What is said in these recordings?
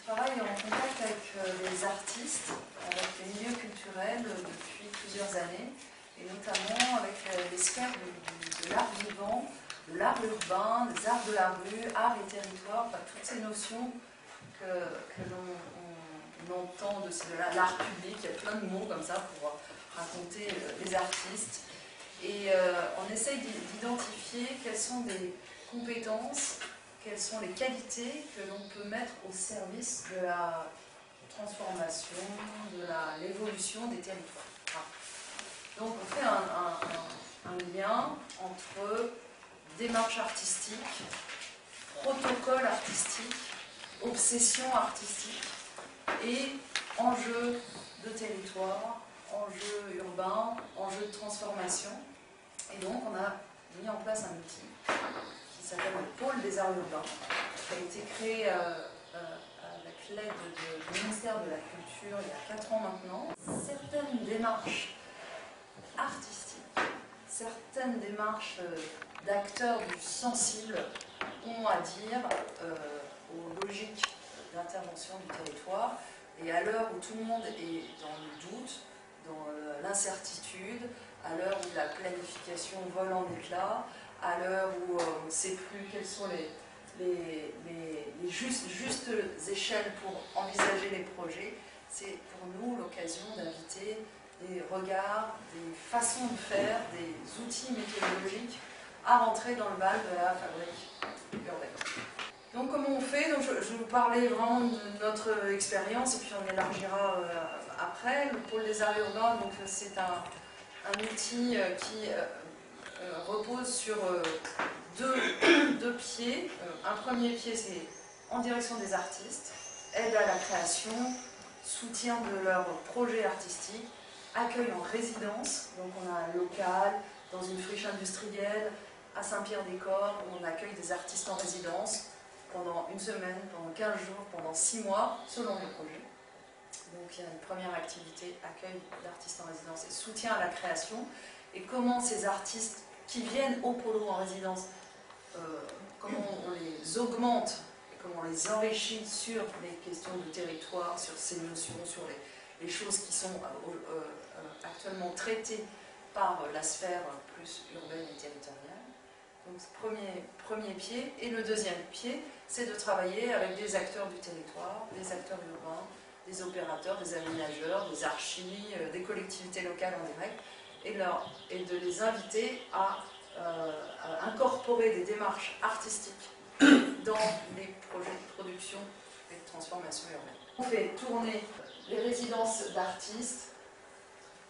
travaille en contact avec les artistes, avec les milieux culturels depuis plusieurs années, et notamment avec les sphères de l'art vivant, de l'art urbain, des arts de la rue, art et territoire, enfin, toutes ces notions que l'on entend de l'art public. Il y a plein de mots comme ça pour raconter les artistes. Et on essaye d'identifier quelles sont des compétences, quelles sont les qualités que l'on peut mettre au service de la transformation, de l'évolution des territoires. Donc on fait un lien entre démarche artistique, protocole artistique, obsession artistique et enjeux de territoire, enjeux urbains, enjeux de transformation. Et donc on a mis en place un outil qui s'appelle le Pôle des arts urbains, qui a été créé avec l'aide du ministère de la Culture il y a 4 ans maintenant. Certaines démarches artistiques, certaines démarches d'acteurs du sensible ont à dire aux logiques d'intervention du territoire. Et à l'heure où tout le monde est dans le doute, dans l'incertitude, à l'heure où la planification vole en éclats, à l'heure où on ne sait plus quelles sont les justes échelles pour envisager les projets, c'est pour nous l'occasion d'inviter des regards, des façons de faire, des outils méthodologiques à rentrer dans le bal de la fabrique urbaine. Donc comment on fait? Donc, je vais vous parler vraiment de notre expérience et puis on élargira après. Le Pôle des arts urbains, c'est un outil qui repose sur deux pieds. Un premier pied, c'est en direction des artistes, aide à la création, soutien de leurs projets artistiques, accueil en résidence. Donc on a un local dans une friche industrielle à Saint-Pierre-des-Corps où on accueille des artistes en résidence pendant une semaine, pendant 15 jours, pendant 6 mois, selon le projet. Donc il y a une première activité, accueil d'artistes en résidence et soutien à la création. Et comment ces artistes qui viennent au pôle en résidence, comment on les augmente et comment on les enrichit sur les questions de territoire, sur ces notions, sur les choses qui sont actuellement traitées par la sphère plus urbaine et territoriale. Donc premier pied. Et le deuxième pied, c'est de travailler avec des acteurs du territoire, des acteurs urbains, des opérateurs, des aménageurs, des archis, des collectivités locales en direct, et de les inviter à incorporer des démarches artistiques dans les projets de production et de transformation urbaine. On fait tourner les résidences d'artistes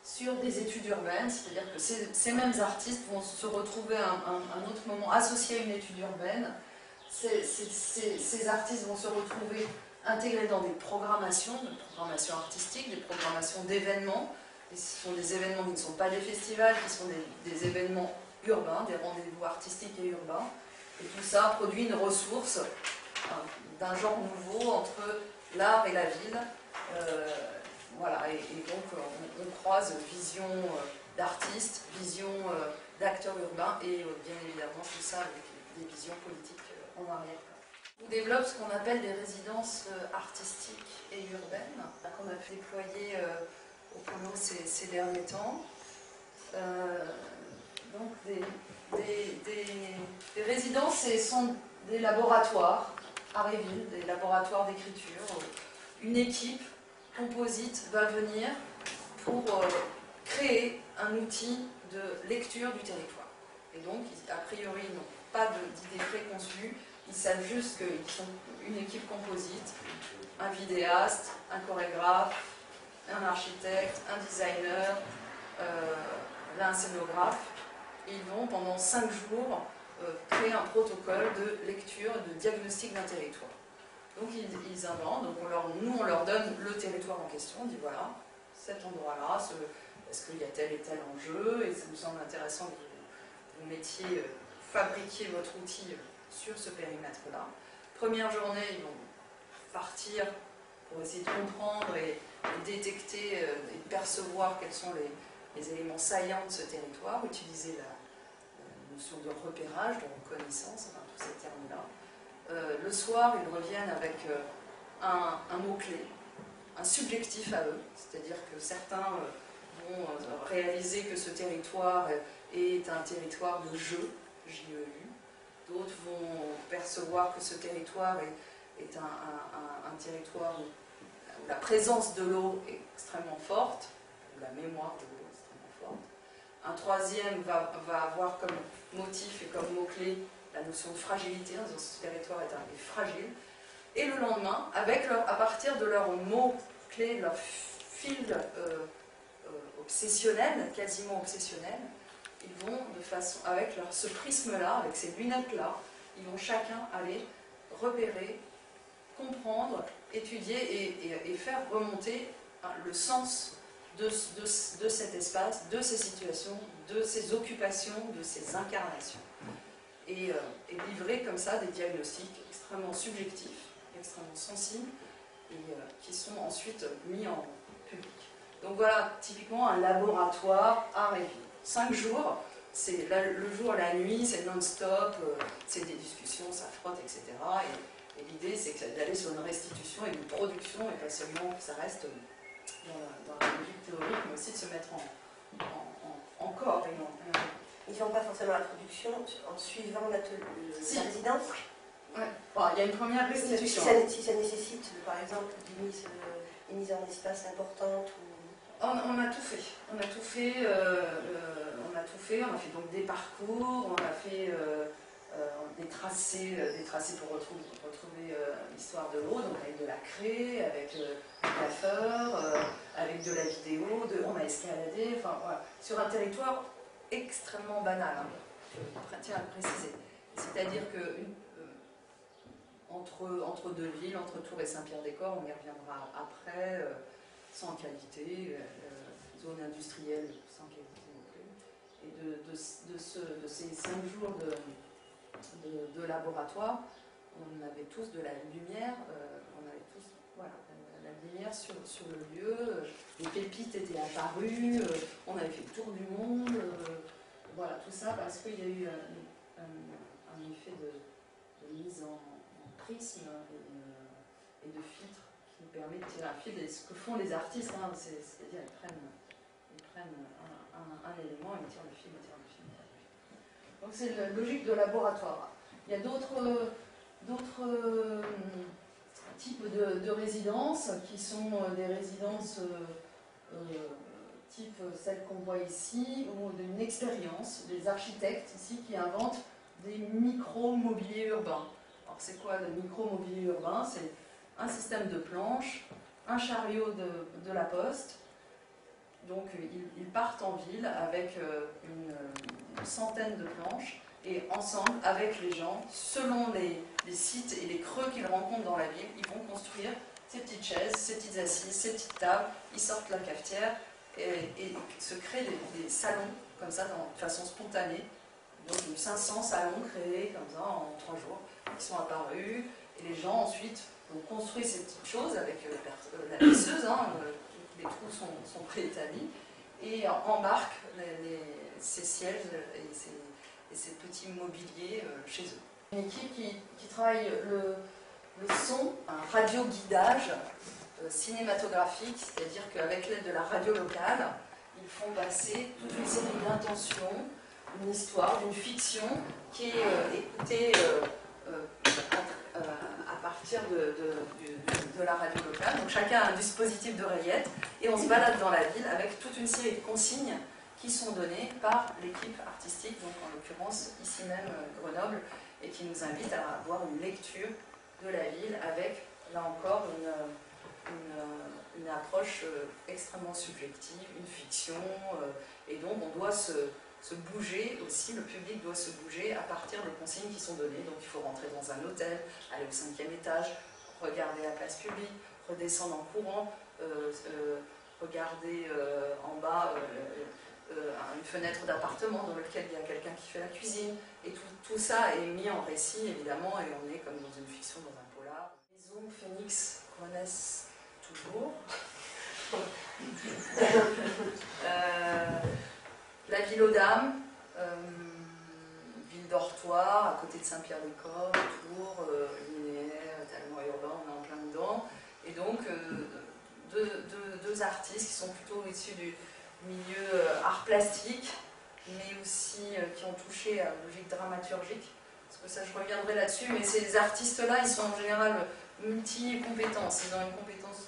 sur des études urbaines, c'est-à-dire que ces mêmes artistes vont se retrouver à un autre moment associés à une étude urbaine. Ces artistes vont se retrouver intégrés dans des programmations artistiques, des programmations d'événements. Ce sont des événements qui ne sont pas des festivals, qui sont des événements urbains, des rendez-vous artistiques et urbains. Et tout ça produit une ressource d'un genre nouveau entre l'art et la ville. Voilà, et donc on croise vision d'artistes, vision d'acteurs urbains et bien évidemment tout ça avec des visions politiques en arrière-plan. On développe ce qu'on appelle des résidences artistiques et urbaines qu'on a fait déployer au Pôle ces derniers temps. Donc des résidences, ce sont des laboratoires à Réville, des laboratoires d'écriture. Une équipe composite va venir pour créer un outil de lecture du territoire. Et donc, a priori, ils n'ont pas d'idée préconçue, ils savent juste qu'ils sont une équipe composite, un vidéaste, un chorégraphe, un architecte, un designer, un scénographe, et ils vont pendant 5 jours créer un protocole de lecture et de diagnostic d'un territoire. Donc ils inventent, donc nous on leur donne le territoire en question, on dit voilà, cet endroit-là, est-ce qu'il y a tel et tel enjeu, et ça nous semble intéressant que vous mettiez, fabriquiez votre outil sur ce périmètre-là. Première journée, ils vont partir pour essayer de comprendre et détecter et percevoir quels sont les éléments saillants de ce territoire, utiliser la notion de repérage, de reconnaissance, enfin tous ces termes-là. Le soir, ils reviennent avec un mot-clé, un subjectif à eux, c'est-à-dire que certains vont réaliser que ce territoire est un territoire de jeu, J-E-U, d'autres vont percevoir que ce territoire est un territoire où la présence de l'eau est extrêmement forte, ou la mémoire de l'eau est extrêmement forte. Un troisième va avoir comme motif et comme mot-clé la notion de fragilité, en disant que ce territoire est fragile. Et le lendemain, à partir de leurs mots-clés, de leur fil obsessionnel, quasiment obsessionnel, ils vont de façon, avec ce prisme-là, avec ces lunettes-là, ils vont chacun aller repérer, comprendre, étudier et faire remonter le sens de cet espace, de ces situations, de ces occupations, de ces incarnations. Et livrer comme ça des diagnostics extrêmement subjectifs, extrêmement sensibles, et qui sont ensuite mis en public. Donc voilà, typiquement un laboratoire art et vie. 5 jours, c'est le jour, la nuit, c'est non-stop, c'est des discussions, ça frotte, etc. Et l'idée, c'est d'aller sur une restitution et une production, et pas seulement que ça reste dans la logique théorique, mais aussi de se mettre en corps. Ils ne font pas forcément la production en suivant la résidence. Ouais. Bon, il y a une première restitution. Si ça nécessite, par exemple, une mise en espace importante ou... On a tout fait. On a tout fait. On a fait donc des parcours, on a fait des tracés pour retrouver l'histoire de l'eau, donc avec de la craie, avec du coiffeur, avec de la vidéo, on a escaladé, enfin voilà, sur un territoire extrêmement banal, hein, je tiens à le préciser. C'est-à-dire que entre deux villes, entre Tours et Saint-Pierre-des-Corps, on y reviendra après, sans qualité, zone industrielle sans qualité non plus. Et de ces 5 jours de laboratoire, on avait tous de la lumière, on avait tous voilà, la lumière sur le lieu, les pépites étaient apparues, on avait fait le tour du monde, voilà, tout ça parce qu'il y a eu un effet de mise en prisme et de filtre qui nous permet de tirer un fil. Et ce que font les artistes, hein, c'est-à-dire ils prennent un élément, ils tirent le fil, ils tirent le fil. Donc c'est la logique de laboratoire. Il y a d'autres types de résidences qui sont des résidences type celle qu'on voit ici, ou d'une expérience, des architectes ici qui inventent des micro-mobiliers urbains. Alors c'est quoi le micro-mobilier urbain? C'est un système de planches, un chariot de la poste. Donc ils partent en ville avec une centaine de planches et ensemble, avec les gens, selon les sites et les creux qu'ils rencontrent dans la ville, ils vont construire ces petites chaises, ces petites assises, ces petites tables, ils sortent la cafetière et se créent des salons comme ça, de façon spontanée. Donc 500 salons créés comme ça en 3 jours, qui sont apparus, et les gens ensuite ont construit ces petites choses avec la pisseuse, hein, les trous sont préétablis, et embarquent ces sièges et ces petits mobiliers chez eux. Une équipe qui travaille le son, un radio-guidage cinématographique, c'est-à-dire qu'avec l'aide de la radio locale, ils font passer toute une série d'intentions, une histoire, d'une fiction qui est écoutée à partir de la radio locale. Donc chacun a un dispositif d'oreillette et on se balade dans la ville avec toute une série de consignes qui sont données par l'équipe artistique, donc en l'occurrence ici même Grenoble, et qui nous invite à avoir une lecture de la ville avec, là encore, une approche extrêmement subjective, une fiction, et donc on doit se bouger aussi, le public doit se bouger à partir des consignes qui sont données. Donc il faut rentrer dans un hôtel, aller au 5e étage, regarder la place publique, redescendre en courant, regarder en bas une fenêtre d'appartement dans laquelle il y a quelqu'un qui fait la cuisine. Et tout ça est mis en récit, évidemment, et on est comme dans une fiction, dans un polar. Les Zooms Phoenix renaissent toujours. La ville aux Dames, ville dortoir, à côté de Saint-Pierre-des-Corps, Tours, linéaire, fatalement urbain, on est en plein dedans. Et donc, deux artistes qui sont plutôt issus du milieu art plastique, mais aussi qui ont touché à la logique dramaturgique. Parce que ça, je reviendrai là-dessus, mais ces artistes-là, ils sont en général multi-compétences. Ils ont une compétence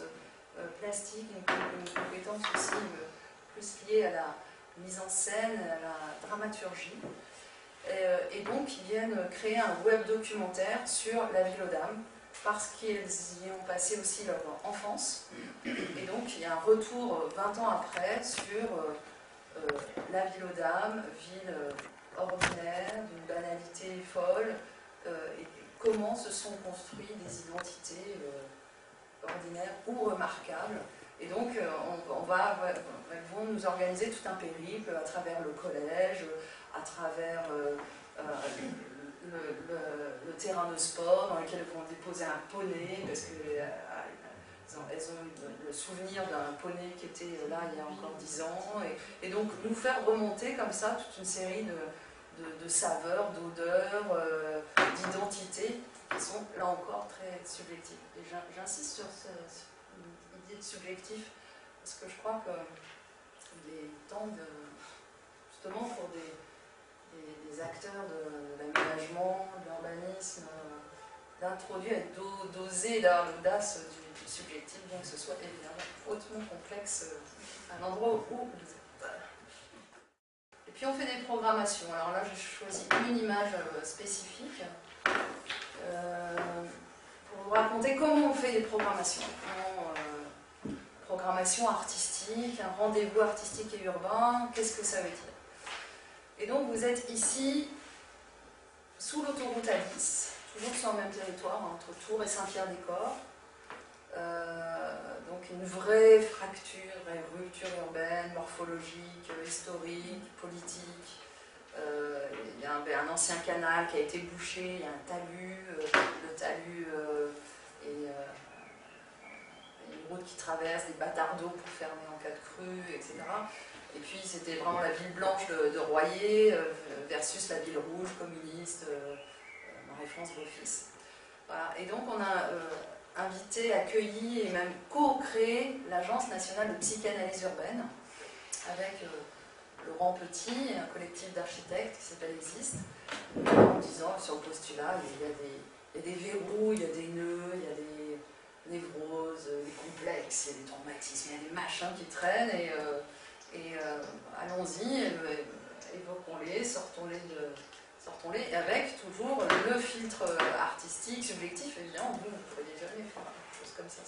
plastique, une compétence aussi plus liée à la mise en scène, à la dramaturgie. Et donc, ils viennent créer un web documentaire sur la ville aux Dames, parce qu'ils y ont passé aussi leur enfance. Et donc, il y a un retour 20 ans après sur la ville aux Dames, ville ordinaire, d'une banalité folle, et comment se sont construites des identités ordinaires ou remarquables. Et donc, elles vont nous organiser tout un périple à travers le collège, à travers le terrain de sport dans lequel elles vont déposer un poney, parce qu'elles ont eu le souvenir d'un poney qui était là il y a encore 10 ans. Et donc, nous faire remonter comme ça toute une série de saveurs, d'odeurs, d'identités qui sont là encore très subjectives. Et j'insiste sur l'idée de subjectif parce que je crois qu'il est temps justement pour des acteurs de l'aménagement, de l'urbanisme, d'introduire et d'oser, d'avoir l'audace du subjectif, bien que ce soit évidemment hautement complexe à l'endroit où vous êtes. Et puis on fait des programmations. Alors là, j'ai choisi une image spécifique pour vous raconter comment on fait des programmations. Programmation artistique, un rendez-vous artistique et urbain, qu'est-ce que ça veut dire? Et donc vous êtes ici, sous l'autoroute A10, toujours sur le même territoire, entre Tours et Saint-Pierre-des-Corps. Donc une vraie fracture, une rupture urbaine, morphologique, historique, politique. Il y a un ancien canal qui a été bouché, il y a un talus, le talus est une route qui traverse, des bâtards d'eau pour fermer en cas de crue, etc. Et puis c'était vraiment la ville blanche de Royer versus la ville rouge communiste, Marie-France Beaufils. Voilà. Et donc on a invité, accueilli et même co-créé l'Agence nationale de psychanalyse urbaine avec Laurent Petit et un collectif d'architectes qui s'appelle Existe, en disant sur le postulat, il y a des verrous, il y a des nœuds, il y a des névroses, des complexes, il y a des traumatismes, il y a des machins qui traînent et allons-y, évoquons-les, sortons-les avec toujours le filtre artistique, subjectif, évidemment, vous ne pourriez jamais faire quelque chose comme ça.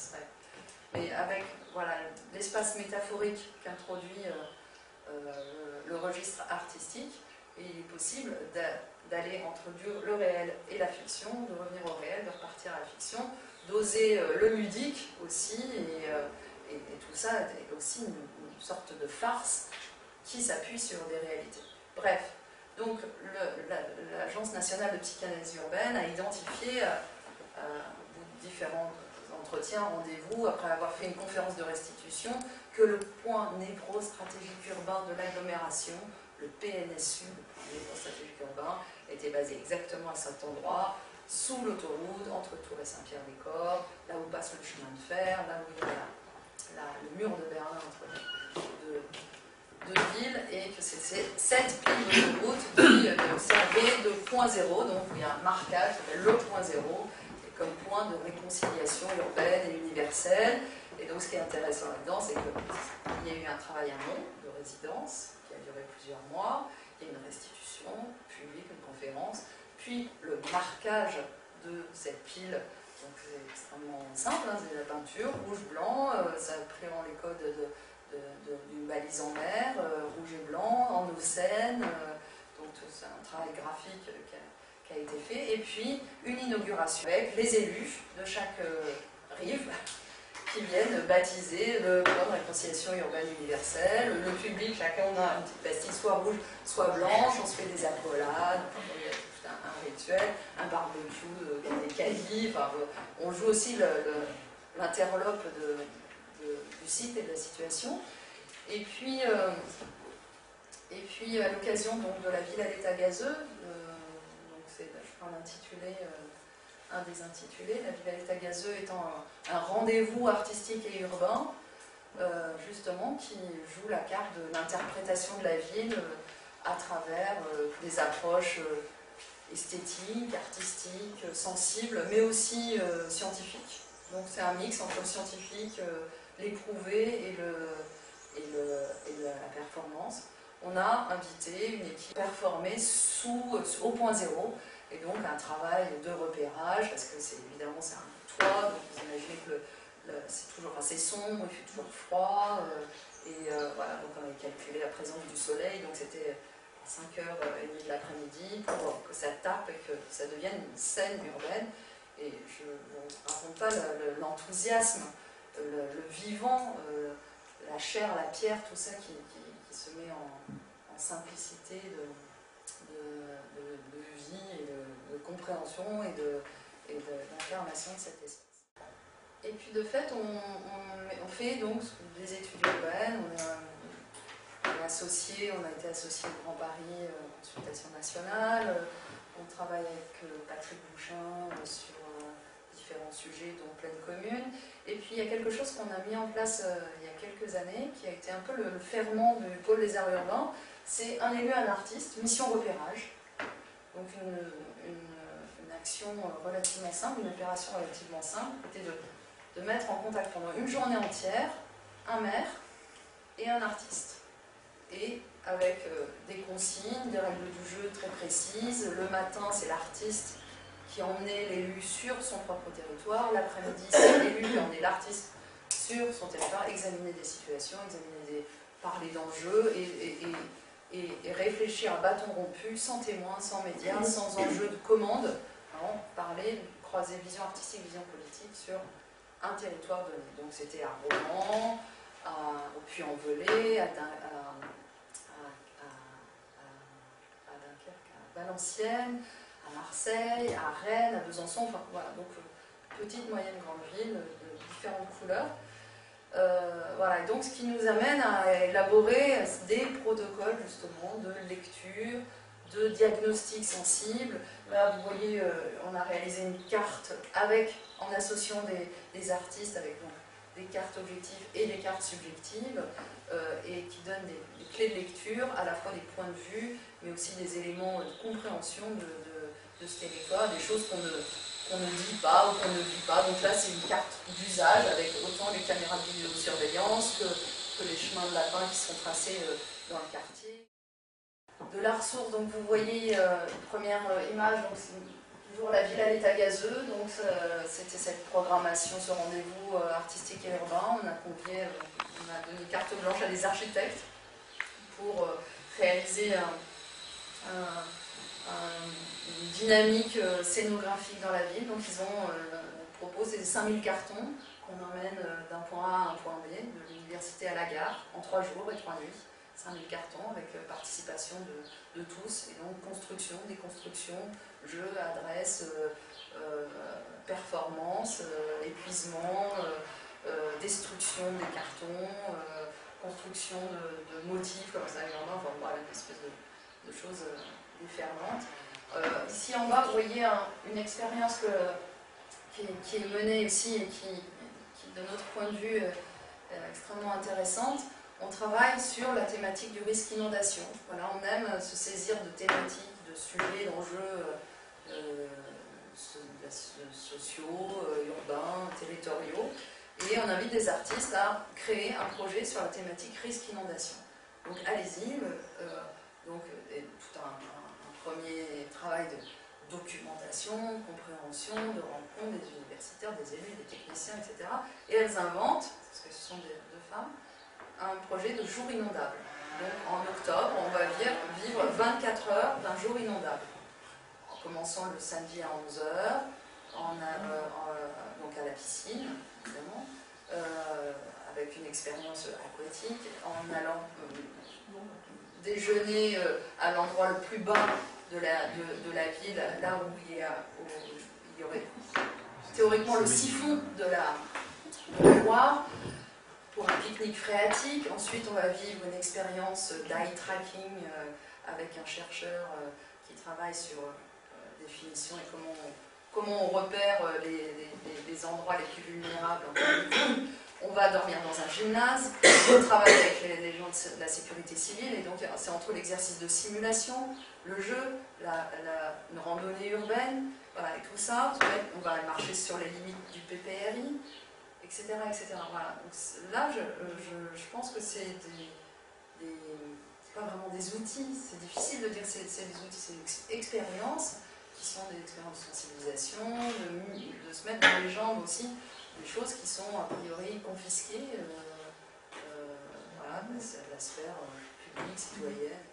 Mais avec voilà, l'espace métaphorique qu'introduit le registre artistique, et il est possible d'aller entre le réel et la fiction, de revenir au réel, de repartir à la fiction, d'oser le ludique aussi, et tout ça est aussi une sorte de farce qui s'appuie sur des réalités. Bref, donc l'Agence nationale de psychanalyse urbaine a identifié, au bout de différents entretiens, rendez-vous, après avoir fait une conférence de restitution, que le point névro-stratégique urbain de l'agglomération, le PNSU, le point névro-stratégique urbain, était basé exactement à cet endroit, sous l'autoroute, entre Tours et Saint-Pierre-des-Corps, là où passe le chemin de fer, là où il y a le mur de Berlin entre deux villes, et que c'est cette pile d'autoroute qui servait de point zéro, donc il y a un marquage, le point zéro, comme point de réconciliation urbaine et universelle. Et donc ce qui est intéressant là-dedans, c'est qu'il y a eu un travail amont de résidence qui a duré plusieurs mois, il y a une restitution publique, une conférence, puis le marquage de cette pile. Donc c'est extrêmement simple, hein, c'est la peinture, rouge-blanc, ça a pris en les codes d'une balise en mer, rouge et blanc, en eau saine, donc c'est un travail graphique qui a été fait, et puis une inauguration avec les élus de chaque rive qui viennent baptiser le plan de réconciliation urbaine universelle, le public, chacun on a une petite pastille soit rouge, soit blanche, on se fait des accolades, il y a tout un rituel, un barbecue dans des caddies, enfin, on joue aussi l'interlope du site et de la situation. Et puis à l'occasion de la ville à l'état gazeux, donc je prends l'intitulé un des intitulés, La Villa l'état gazeux étant un rendez-vous artistique et urbain, justement, qui joue la carte de l'interprétation de la ville à travers des approches esthétiques, artistiques, sensibles, mais aussi scientifiques. Donc c'est un mix entre le scientifique, l'éprouvé et la performance. On a invité une équipe performée au point zéro, et donc un travail de repérage, parce que évidemment c'est un toit, donc vous imaginez que c'est toujours assez sombre, il fait toujours froid, voilà, donc on avait calculé la présence du soleil, donc c'était 5h30 de l'après-midi pour que ça tape et que ça devienne une scène urbaine. Et je ne raconte pas l'enthousiasme, le vivant, la chair, la pierre, tout ça qui se met en simplicité de vie et de compréhension et d'incarnation de cet espace. Et puis de fait, on fait donc des études urbaines, on a été associé au Grand Paris Consultation Nationale, on travaille avec Patrick Bouchin sur différents sujets, dont pleine commune. Et puis il y a quelque chose qu'on a mis en place il y a quelques années, qui a été un peu le ferment du pôle des arts urbains. C'est un élu, un artiste, mission repérage. Donc une action relativement simple, une opération relativement simple, était de mettre en contact pendant une journée entière un maire et un artiste. Et avec des consignes, des règles du jeu très précises. Le matin, c'est l'artiste qui emmenait l'élu sur son propre territoire. L'après-midi, c'est l'élu qui emmenait l'artiste sur son territoire, examiner des situations, parler d'enjeux et réfléchir à bâton rompu, sans témoins, sans médias, sans enjeu de commande, hein, parler, croiser vision artistique, vision politique sur un territoire donné. Donc c'était à Romans, au Puy-en-Velay, à Dunkerque, à Valenciennes, à Marseille, à Rennes, à Besançon, enfin voilà, donc petite, moyenne, grande ville, de différentes couleurs. Voilà, et donc ce qui nous amène à élaborer des protocoles justement de lecture, de diagnostic sensible. Là vous voyez, on a réalisé une carte en associant des artistes avec donc, des cartes objectives et des cartes subjectives, et qui donnent des clés de lecture, à la fois des points de vue, mais aussi des éléments de compréhension de ce territoire, des choses qu'on ne dit pas ou qu'on ne vit pas. Donc là, c'est une carte d'usage avec autant les caméras de vidéosurveillance que les chemins de lapin qui sont tracés dans le quartier. De la ressource, donc vous voyez une première image, donc c'est toujours la Villa l'état gazeux, donc c'était cette programmation, ce rendez-vous artistique et urbain. On a donné carte blanche à des architectes pour réaliser une dynamique scénographique dans la ville. Donc ils ont proposé 5000 cartons qu'on emmène d'un point A à un point B, de l'université à la gare, en 3 jours et 3 nuits. 5000 cartons avec participation de tous, et donc construction, déconstruction, jeu, adresse, performance, épuisement, destruction des cartons, construction de motifs comme ça, enfin voilà, une espèce de choses déferlantes. Ici en bas, vous voyez une expérience qui est menée ici et qui, de notre point de vue, est extrêmement intéressante. On travaille sur la thématique du risque inondation. Voilà, on aime se saisir de thématiques, de sujets, d'enjeux sociaux, urbains, territoriaux. Et on invite des artistes à créer un projet sur la thématique risque inondation. Donc allez-y, tout un premier travail de documentation, compréhension, de rencontre des universitaires, des élus, des techniciens, etc. Et elles inventent, parce que ce sont deux femmes, un projet de jour inondable. Donc en octobre, on va vivre 24 heures d'un jour inondable. En commençant le samedi à 11h, donc à la piscine, évidemment, avec une expérience aquatique, en allant déjeuner à l'endroit le plus bas de la ville, là où il y aurait théoriquement le siphon de la Loire, pour un pique-nique phréatique. Ensuite, on va vivre une expérience d'eye tracking avec un chercheur qui travaille sur définition et comment comment on repère les endroits les plus vulnérables en cas de crime. On va dormir dans un gymnase, on travaille avec les gens de la sécurité civile, et donc c'est entre l'exercice de simulation, le jeu, une randonnée urbaine, voilà, et tout ça, on va marcher sur les limites du PPRI, etc. etc. Voilà. Donc là, je pense que c'est pas vraiment des outils, c'est difficile de dire que c'est des outils, c'est des expériences qui sont des expériences de sensibilisation, de se mettre dans les jambes aussi des choses qui sont a priori confisquées, voilà, de la sphère publique, citoyenne.